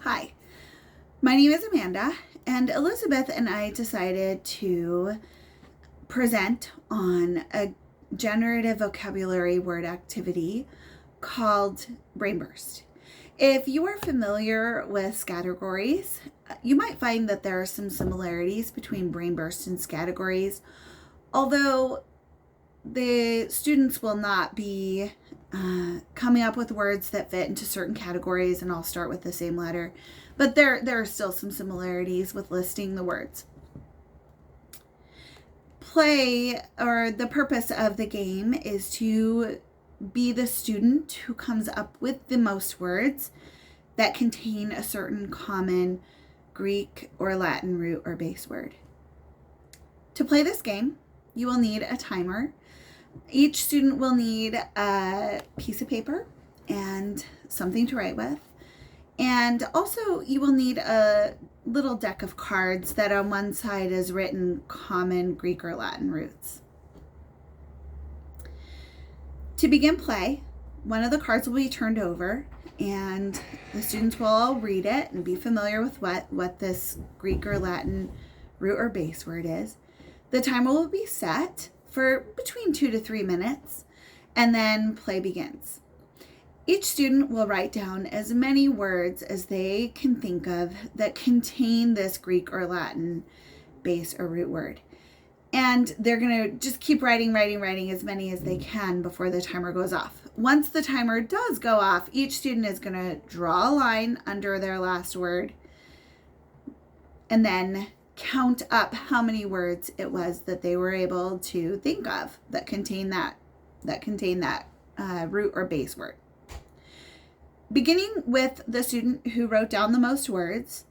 Hi, my name is Amanda, and Elizabeth and I decided to present on a generative vocabulary word activity called Brainburst. If you are familiar with categories, you might find that there are some similarities between Brainburst and categories, although the students will not be coming up with words that fit into certain categories and all start with the same letter. But there are still some similarities with listing the words. Play, or the purpose of the game, is to be the student who comes up with the most words that contain a certain common Greek or Latin root or base word. To play this game, you will need a timer. Each student will need a piece of paper and something to write with. And also you will need a little deck of cards that on one side is written common Greek or Latin roots. To begin play, one of the cards will be turned over and the students will all read it and be familiar with what this Greek or Latin root or base word is. The timer will be set for between 2 to 3 minutes, and then play begins. Each student will write down as many words as they can think of that contain this Greek or Latin base or root word. And they're going to just keep writing as many as they can before the timer goes off. Once the timer does go off, each student is going to draw a line under their last word and then count up how many words it was that they were able to think of that contain that root or base word. Beginning with the student who wrote down the most words,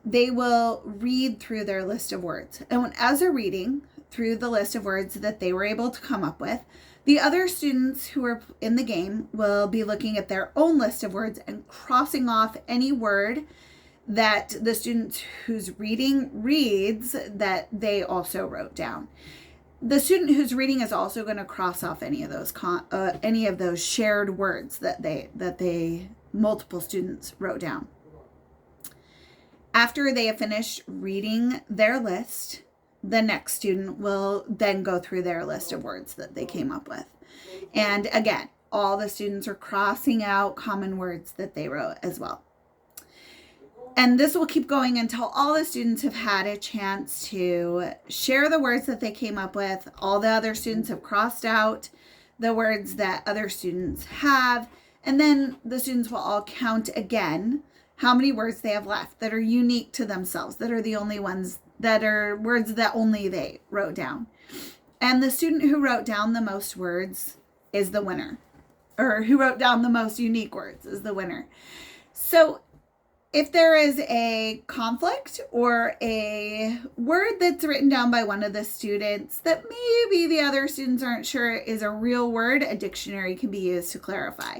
they will read through their list of words. And as they're reading through the list of words that they were able to come up with, the other students who are in the game will be looking at their own list of words and crossing off any word that the student who's reading reads that they also wrote down. The student who's reading is also going to cross off any of those shared words that multiple students wrote down. After they have finished reading their list, the next student will then go through their list of words that they came up with. And again, all the students are crossing out common words that they wrote as well. And this will keep going until all the students have had a chance to share the words that they came up with. All the other students have crossed out the words that other students have. And then the students will all count again how many words they have left that are unique to themselves, that are the only ones that are words that only they wrote down. And the student who wrote down the most words is the winner, or who wrote down the most unique words is the winner. So if there is a conflict or a word that's written down by one of the students that maybe the other students aren't sure is a real word, a dictionary can be used to clarify.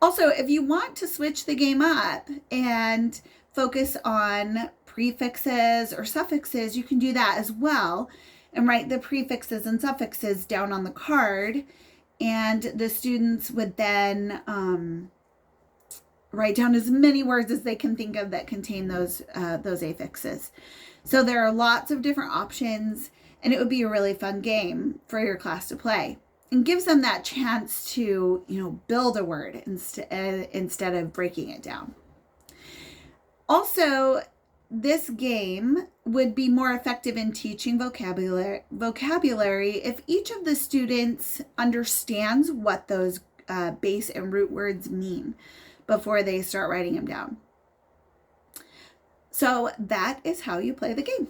Also, if you want to switch the game up and focus on prefixes or suffixes, you can do that as well and write the prefixes and suffixes down on the card, and the students would then write down as many words as they can think of that contain those affixes. So there are lots of different options, and it would be a really fun game for your class to play, and gives them that chance to build a word instead of breaking it down. Also, this game would be more effective in teaching vocabulary if each of the students understands what those base and root words mean before they start writing them down. So that is how you play the game.